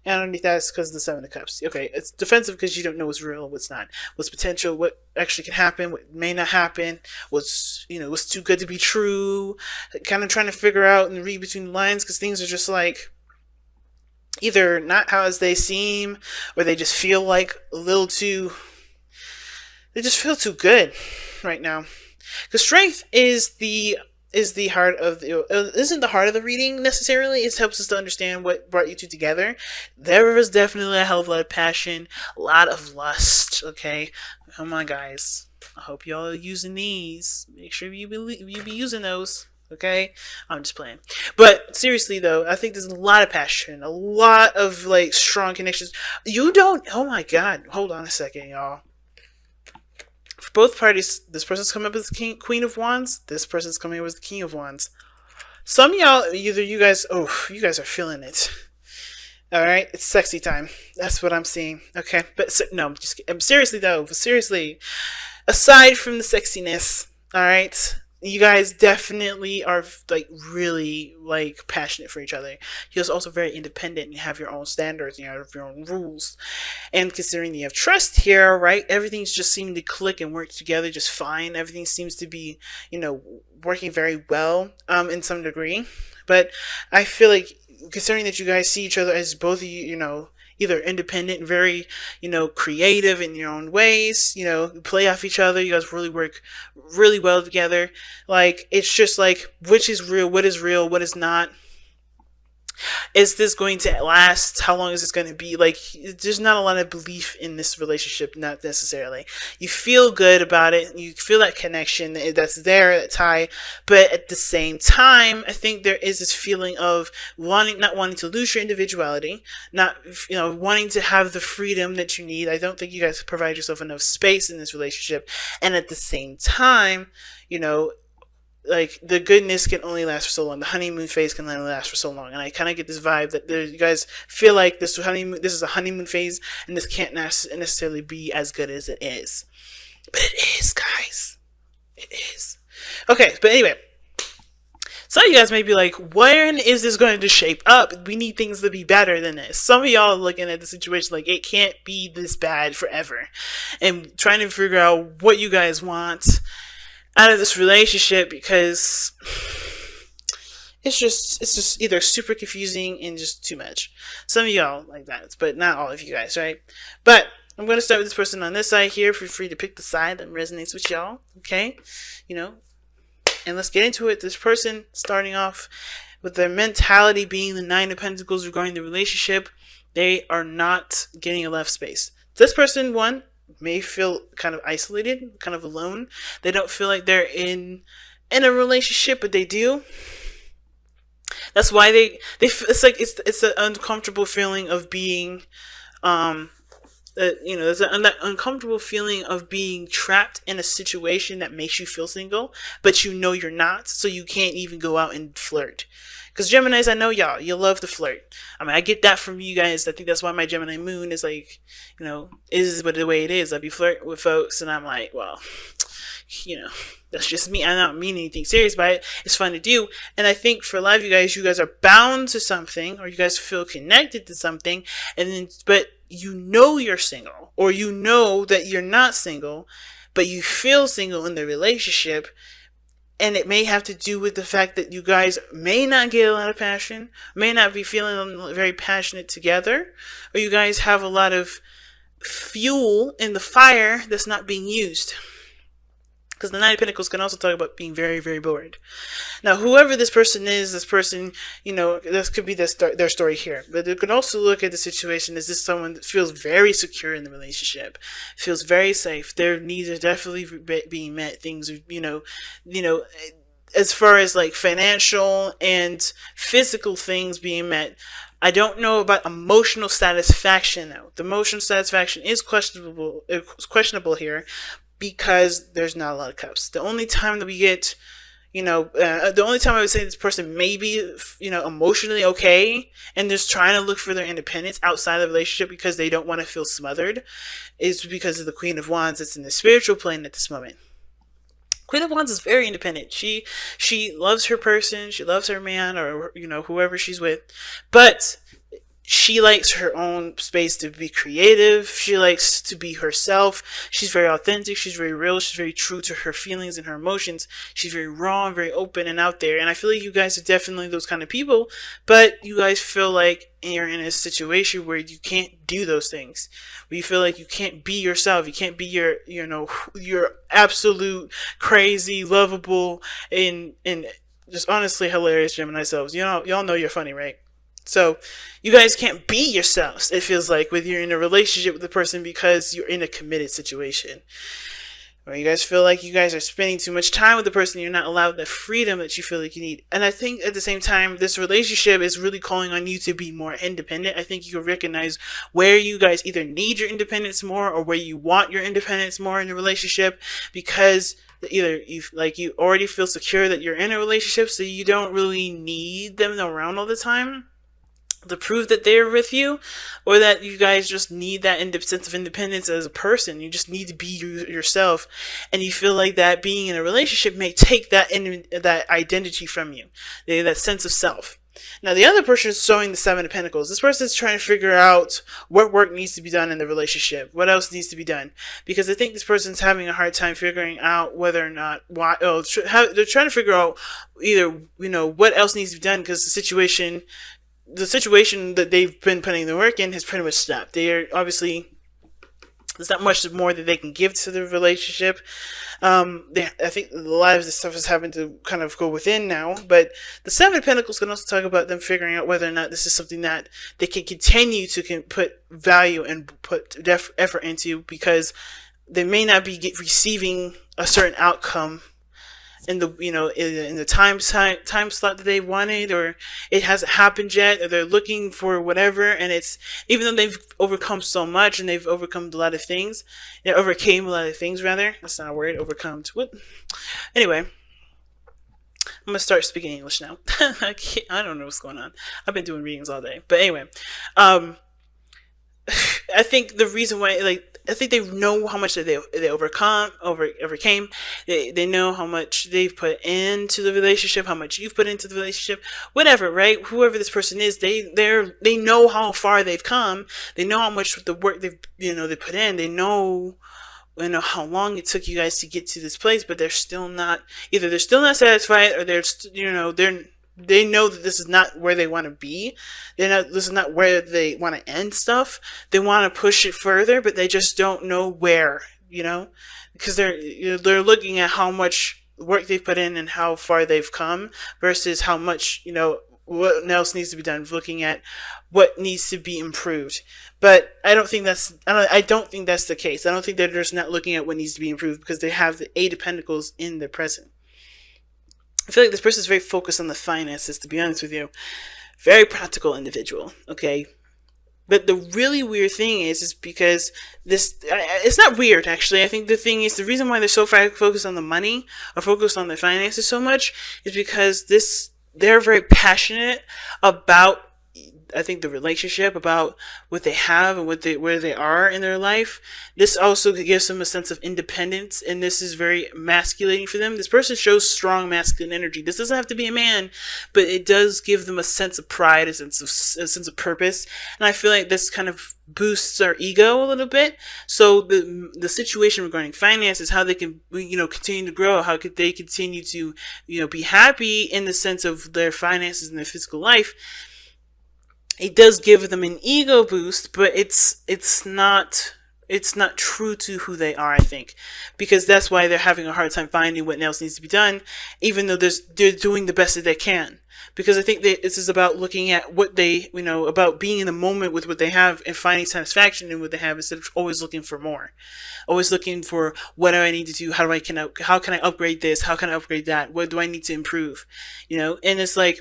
And underneath that is because of the Seven of Cups. Okay, it's defensive because you don't know what's real, what's not, what's potential, what actually can happen, what may not happen, what's too good to be true. Kind of trying to figure out and read between the lines because things are just like either not how as they seem, or they just feel like a little too. They just feel too good right now. Because strength is the heart of the isn't the heart of the reading necessarily. It helps us to understand what brought you two together. There was definitely a hell of a lot of passion, a lot of lust. Okay, come on, guys. I hope y'all are using these. Make sure you be using those. Okay, I'm just playing. But seriously though, I think there's a lot of passion, a lot of like strong connections. You don't. Oh my God. Hold on a second, y'all. For both parties, this person's coming up as the Queen of Wands. This person's coming up as the King of Wands. Some of y'all, either you guys are feeling it. All right, it's sexy time. That's what I'm seeing. Okay, but no, just seriously though. Seriously, aside from the sexiness, all right, you guys definitely are like really like passionate for each other. You're also very independent. You have your own standards. You have your own rules. And considering you have trust here, right? Everything's just seeming to click and work together just fine. Everything seems to be, working very well, in some degree. But I feel like considering that you guys see each other as both of you, either independent and very, creative in your own ways, play off each other. You guys really work really well together. Like, it's just like, which is real, what is not. Is this going to last? How long is this going to be? Like, there's not a lot of belief in this relationship, not necessarily. You feel good about it. You feel that connection that's there, that tie. But at the same time, I think there is this feeling of not wanting to lose your individuality, not, wanting to have the freedom that you need. I don't think you guys provide yourself enough space in this relationship. And at the same time, like, the goodness can only last for so long. The honeymoon phase can only last for so long. And I kind of get this vibe that you guys feel like this is a honeymoon phase, and this can't necessarily be as good as it is. But it is, guys. It is. Okay, but anyway. Some of you guys may be like, when is this going to shape up? We need things to be better than this. Some of y'all are looking at the situation like it can't be this bad forever. And trying to figure out what you guys want out of this relationship, because it's just either super confusing and just too much. Some of y'all like that, but not all of you guys, right? But I'm going to start with this person on this side here. Feel free to pick the side that resonates with y'all, okay? And let's get into it. This person starting off with their mentality being the Nine of Pentacles regarding the relationship, they are not getting a left space. This person, one, may feel kind of isolated, kind of alone. They don't feel like they're in a relationship, but they do. That's why it's like it's an uncomfortable feeling of being there's an uncomfortable feeling of being trapped in a situation that makes you feel single, but you're not, so you can't even go out and flirt. Because Geminis, I know y'all, you love to flirt. I mean, I get that from you guys. I think that's why my Gemini moon is like, is but the way it is. I be flirting with folks, and I'm like, well, that's just me. I don't mean anything serious by it. It's fun to do. And I think for a lot of you guys are bound to something, or you guys feel connected to something, but you're single, or that you're not single, but you feel single in the relationship. And it may have to do with the fact that you guys may not get a lot of passion, may not be feeling very passionate together, or you guys have a lot of fuel in the fire that's not being used. Because the Nine of Pentacles can also talk about being very, very bored. Now, whoever this person is, this could be their story here. But you can also look at the situation as this someone that feels very secure in the relationship, feels very safe. Their needs are definitely being met. Things are, as far as like financial and physical things being met. I don't know about emotional satisfaction though. The emotional satisfaction is questionable. It's questionable here, because there's not a lot of cups. The only time that we get, the only time I would say this person may be, emotionally okay and just trying to look for their independence outside of the relationship because they don't want to feel smothered, is because of the Queen of Wands that's in the spiritual plane at this moment. Queen of Wands is very independent. She loves her person. She loves her man, or, whoever she's with. But she likes her own space to be creative. She likes to be herself. She's very authentic. She's very real. She's very true to her feelings and her emotions. She's very raw and very open and out there. And I feel like you guys are definitely those kind of people, but you guys feel like you're in a situation where you can't do those things. Where you feel like you can't be yourself. You can't be your absolute crazy, lovable, and just honestly hilarious Gemini selves. Y'all know you're funny, right? So you guys can't be yourselves, it feels like, when you're in a relationship with the person because you're in a committed situation. Or you guys feel like you guys are spending too much time with the person, you're not allowed the freedom that you feel like you need. And I think at the same time, this relationship is really calling on you to be more independent. I think you can recognize where you guys either need your independence more or where you want your independence more in the relationship, because either you already feel secure that you're in a relationship, so you don't really need them around all the time to prove that they're with you, or that you guys just need that sense of independence as a person. You just need to be yourself, and you feel like that being in a relationship may take that identity from you, that sense of self. Now, the other person is showing the Seven of Pentacles. This person is trying to figure out what work needs to be done in the relationship. What else needs to be done? Because I think this person's having a hard time figuring out whether or not they're trying to figure out either what else needs to be done, because the situation that they've been putting the work in has pretty much stopped. They are obviously, there's not much more that they can give to the relationship. I think a lot of this stuff is having to kind of go within now. But the Seven of Pentacles can also talk about them figuring out whether or not this is something that they can continue to put value and put effort into, because they may not be receiving a certain outcome in the in the time slot that they wanted, or it hasn't happened yet, or they're looking for whatever. And it's, even though they've overcome so much and they've overcome a lot of things, overcame a lot of things rather. That's not a word. Overcome. What? Anyway, I'm gonna start speaking English now. I don't know what's going on. I've been doing readings all day, but anyway, I think the reason why, I think they know how much they overcame. They know how much they've put into the relationship, how much you've put into the relationship, whatever, right? Whoever this person is, they know how far they've come. They know how much the work they put in. They know how long it took you guys to get to this place, but they're still not satisfied, or they know that this is not where they want to be. This is not where they want to end stuff. They want to push it further, but they just don't know where, because they're looking at how much work they've put in and how far they've come versus how much, what else needs to be done, looking at what needs to be improved. But I don't think that's the case. I don't think they're just not looking at what needs to be improved, because they have the Eight of Pentacles in their present. I feel like this person is very focused on the finances, to be honest with you. Very practical individual, okay? But the really weird thing is because it's not weird, actually. I think the thing is, the reason why they're so focused on the money, or focused on the finances so much, is because they're very passionate about, I think, the relationship, about what they have and where they are in their life. This also gives them a sense of independence, and this is very masculating for them. This person shows strong masculine energy. This doesn't have to be a man, but it does give them a sense of pride, a sense of purpose. And I feel like this kind of boosts our ego a little bit. So the situation regarding finances, how they can continue to grow, how could they continue to be happy in the sense of their finances and their physical life. It does give them an ego boost, but it's not true to who they are, I think, because that's why they're having a hard time finding what else needs to be done, even though they're doing the best that they can. Because I think this is about looking at what they, about being in the moment with what they have and finding satisfaction in what they have, instead of always looking for more, always looking for what do I need to do, how can I upgrade this, how can I upgrade that, what do I need to improve, and it's like,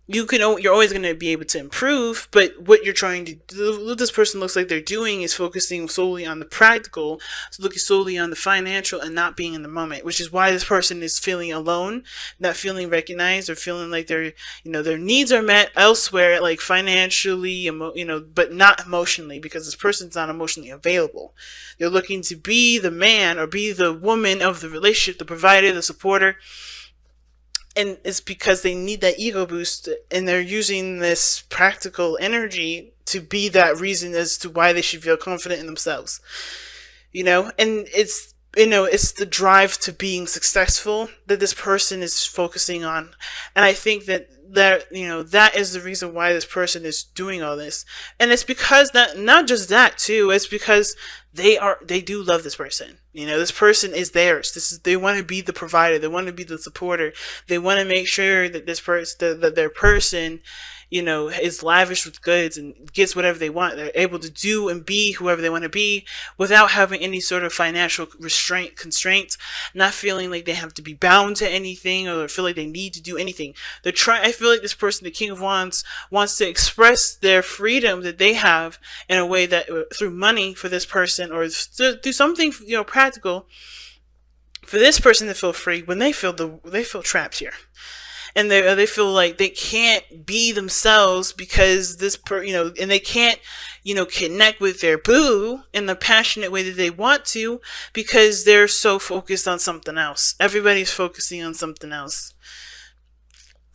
you're always going to be able to improve, but what you're trying to do, what this person looks like they're doing, is focusing solely on the practical, so looking solely on the financial and not being in the moment, which is why this person is feeling alone, not feeling recognized, or feeling like their needs are met elsewhere, like financially, but not emotionally, because this person's not emotionally available. They're looking to be the man or be the woman of the relationship, the provider, the supporter. And it's because they need that ego boost, and they're using this practical energy to be that reason as to why they should feel confident in themselves. And it's the drive to being successful that this person is focusing on. And I think that is the reason why this person is doing all this. And it's because that, not just that too, it's because they do love this person. This person is theirs. They want to be the provider. They want to be the supporter. They want to make sure that that their person, is lavish with goods and gets whatever they want. They're able to do and be whoever they want to be without having any sort of financial constraints, not feeling like they have to be bound to anything or feel like they need to do anything. I feel like this person, the King of Wands, wants to express their freedom that they have in a way that through money for this person, or do something, practical for this person to feel free when they feel trapped here. And they feel like they can't be themselves because and they can't, connect with their boo in the passionate way that they want to because they're so focused on something else. Everybody's focusing on something else.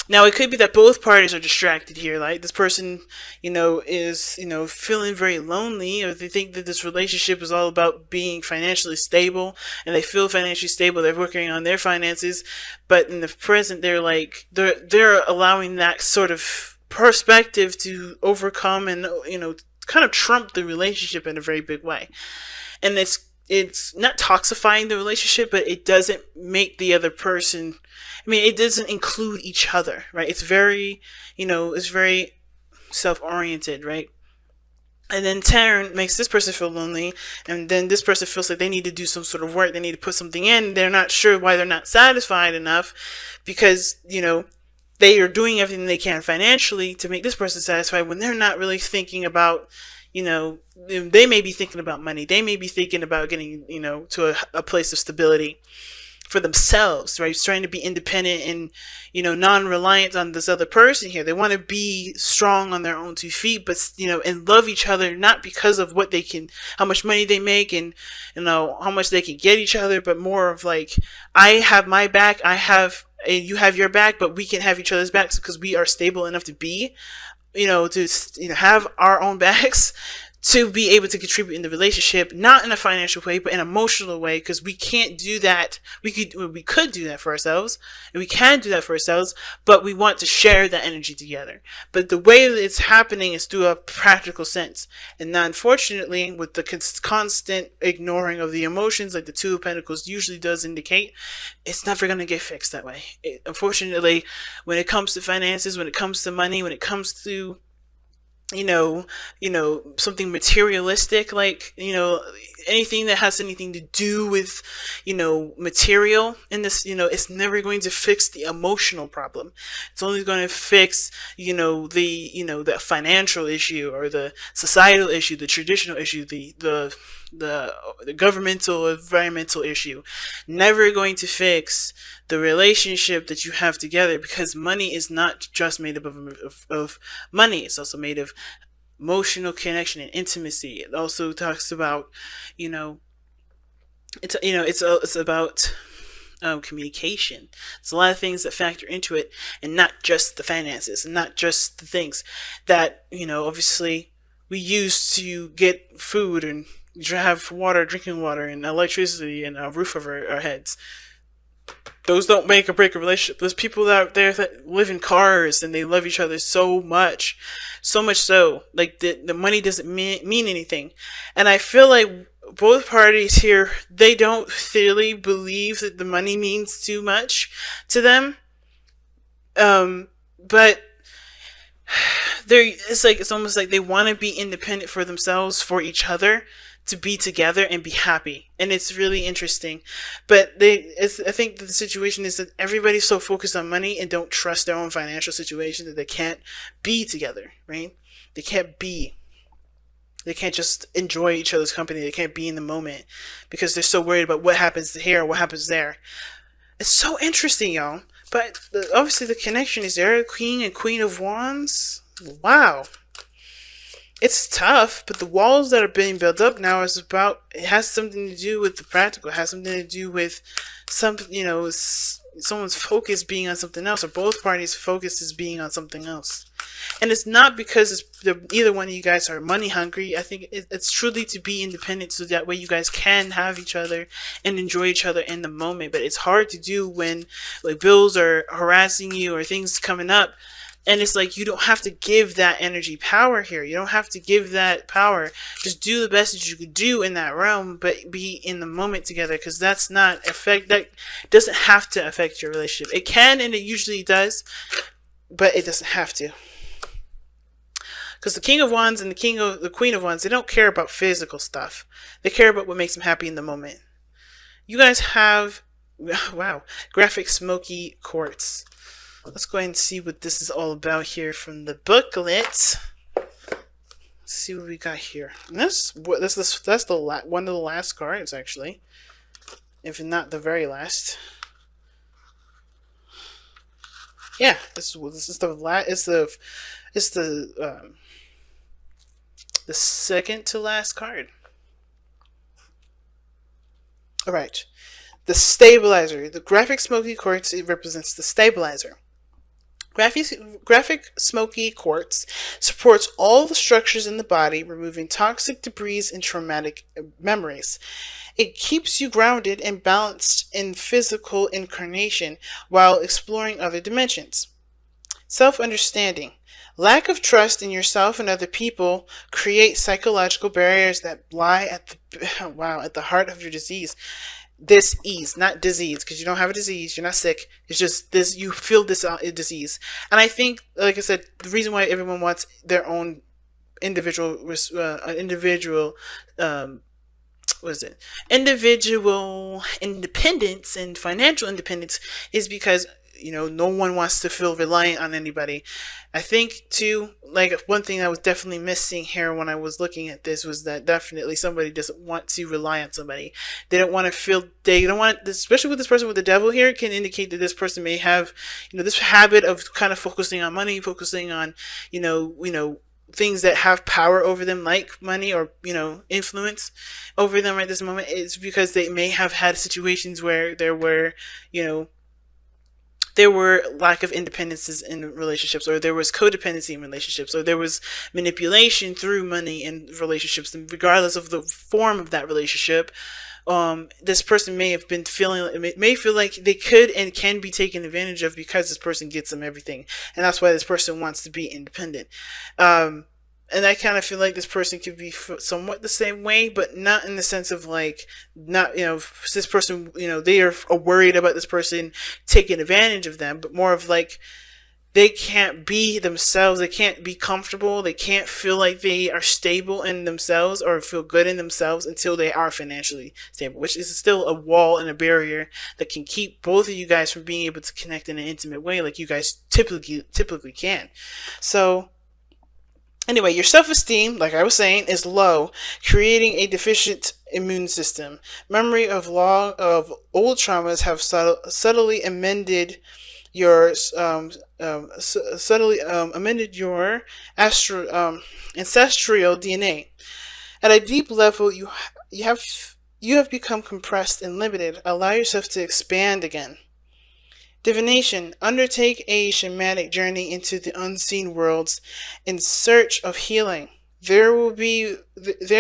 Now, it could be that both parties are distracted here. Like this person, is, feeling very lonely, or they think that this relationship is all about being financially stable, and they feel financially stable. They're working on their finances, but in the present, they're allowing that sort of perspective to overcome and, kind of trump the relationship in a very big way. And it's not toxifying the relationship, but it doesn't make the other person, it doesn't include each other, right? It's very, it's very self-oriented, right? And then Taryn makes this person feel lonely, and then this person feels like they need to do some sort of work. They need to put something in. They're not sure why they're not satisfied enough because, they are doing everything they can financially to make this person satisfied when they're not really thinking about, they may be thinking about money. They may be thinking about getting, to a place of stability for themselves, right? Trying to be independent and, non-reliant on this other person here. They want to be strong on their own 2 feet, but, and love each other, not because of how much money they make and, how much they can get each other, but more of like, I have my back, and you have your back, but we can have each other's backs because we are stable enough to be, to have our own backs to be able to contribute in the relationship, not in a financial way, but in an emotional way, because we can't do that. We could do that for ourselves, and we can do that for ourselves, but we want to share that energy together. But the way that it's happening is through a practical sense. And now, unfortunately, with the constant ignoring of the emotions, like the Two of Pentacles usually does indicate, it's never going to get fixed that way. Unfortunately, when it comes to finances, when it comes to money, when it comes to something materialistic, like, anything that has anything to do with, material in this, it's never going to fix the emotional problem. It's only going to fix, the financial issue or the societal issue, the traditional issue, the governmental, environmental issue. Never going to fix the relationship that you have together, because money is not just made up of money. It's also made of emotional connection and intimacy. It also talks about, it's about communication. There's a lot of things that factor into it, and not just the finances, and not just the things that, obviously we use to get food and have water, drinking water, and electricity, and a roof over our heads. Those don't make or break a relationship. There's people out there that live in cars and they love each other so much so, like the money doesn't mean anything. And I feel like both parties here, they don't really believe that the money means too much to them. But it's almost like they want to be independent for themselves, for each other, to be together and be happy. And it's really interesting. But I think that the situation is that everybody's so focused on money and don't trust their own financial situation that they can't be together, right? They can't just enjoy each other's company. They can't be in the moment because they're so worried about what happens here or what happens there. It's so interesting, y'all. But obviously the connection is there. King and Queen of Wands. Wow. It's tough, but the walls that are being built up now it has something to do with the practical. It has something to do with someone's focus being on something else, or both parties' focus is being on something else. And it's not because either one of you guys are money hungry. I think it's truly to be independent, so that way you guys can have each other and enjoy each other in the moment. But it's hard to do when like bills are harassing you or things coming up. And it's like, you don't have to give that energy power here. You don't have to give that power. Just do the best that you could do in that realm, but be in the moment together, because that doesn't have to affect your relationship. It can, and it usually does, but it doesn't have to. Because the King of Wands and the Queen of Wands, they don't care about physical stuff. They care about what makes them happy in the moment. You guys have, wow, graphic smoky quartz. Let's go ahead and see what this is all about here from the booklet. Let's see what we got here. And that's one of the last cards, actually, if not the very last. Yeah, this is the second to last card. All right, the stabilizer. The graphic smoky quartz, it represents the stabilizer. Graphic smoky quartz supports all the structures in the body, removing toxic debris and traumatic memories. It keeps you grounded and balanced in physical incarnation while exploring other dimensions. Self-understanding. Lack of trust in yourself and other people create psychological barriers that lie at the heart of your disease. Disease, not disease, because you don't have a disease, you're not sick. It's just this, you feel this disease. And I think, like I said, the reason why everyone wants their own individual independence and financial independence is because, no one wants to feel reliant on anybody. I think too, like, one thing I was definitely missing here when I was looking at this was that definitely somebody doesn't want to rely on somebody. They don't want to feel, especially with this person with the devil here, it can indicate that this person may have, this habit of kind of focusing on money, focusing on, things that have power over them, like money or, influence over them at this moment. It's because they may have had situations where there were lack of independences in relationships, or there was codependency in relationships, or there was manipulation through money in relationships. And regardless of the form of that relationship, this person may feel like they could and can be taken advantage of because this person gets them everything. And that's why this person wants to be independent. And I kind of feel like this person could be somewhat the same way, but not in the sense of like, this person, they are worried about this person taking advantage of them, but more of like, they can't be themselves. They can't be comfortable. They can't feel like they are stable in themselves or feel good in themselves until they are financially stable, which is still a wall and a barrier that can keep both of you guys from being able to connect in an intimate way like you guys typically can. So, anyway, your self-esteem, like I was saying, is low, creating a deficient immune system. Memory of old traumas have subtly amended your ancestral DNA. At a deep level, you have become compressed and limited. Allow yourself to expand again. Divination. Undertake a shamanic journey into the unseen worlds in search of healing. There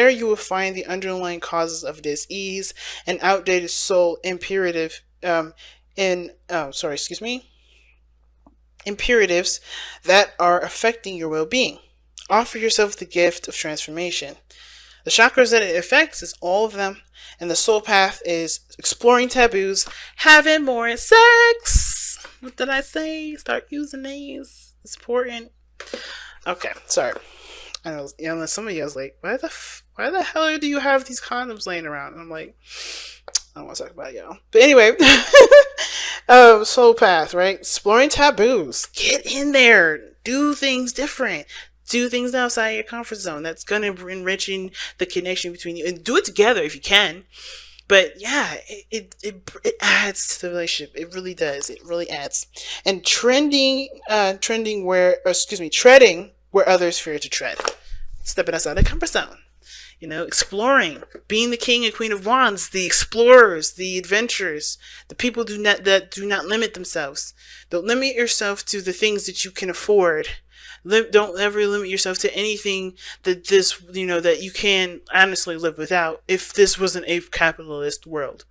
you will find the underlying causes of disease and outdated soul imperatives that are affecting your well-being. Offer yourself the gift of transformation. The chakras that it affects is all of them, and the soul path is exploring taboos, having more sex. What did I say? Start using these. It's important. Okay, sorry. I know, some of you guys like, why the hell do you have these condoms laying around? And I'm like, I don't want to talk about it, y'all. But anyway, soul path, right? Exploring taboos. Get in there. Do things different. Do things outside your comfort zone. That's going to be enriching the connection between you. And do it together if you can. But yeah, it adds to the relationship. It really does. It really adds. And treading where others fear to tread. Stepping outside the comfort zone. exploring, being the king and queen of wands, the explorers, the adventurers, the people that do not limit themselves. Don't limit yourself to the things that you can afford. Don't ever limit yourself to anything that you can honestly live without if this wasn't a capitalist world.